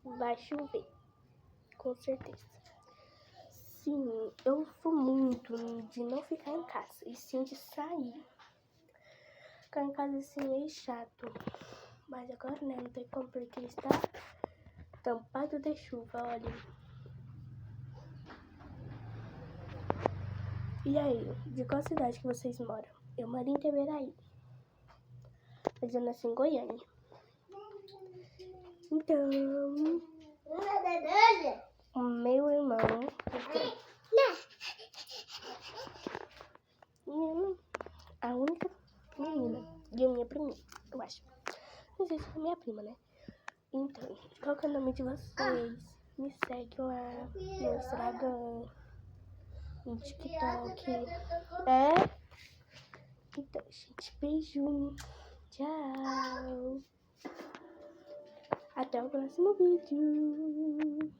vai chover, com certeza. Sim, eu sou muito de não ficar em casa, e sim de sair. Ficar em casa assim é chato. Mas agora, né, não tem como, porque está tampado de chuva, olha. E aí, de qual cidade que vocês moram? Eu moro em Iteberaí, mas eu nasci em Goiânia. Então, o meu irmão, a única menina, e a minha priminha, eu acho. Não sei se é minha prima, né? Então, qual que é o nome de vocês? Me segue lá no Instagram, no TikTok. Então, gente, beijo. Tchau. Até o próximo vídeo.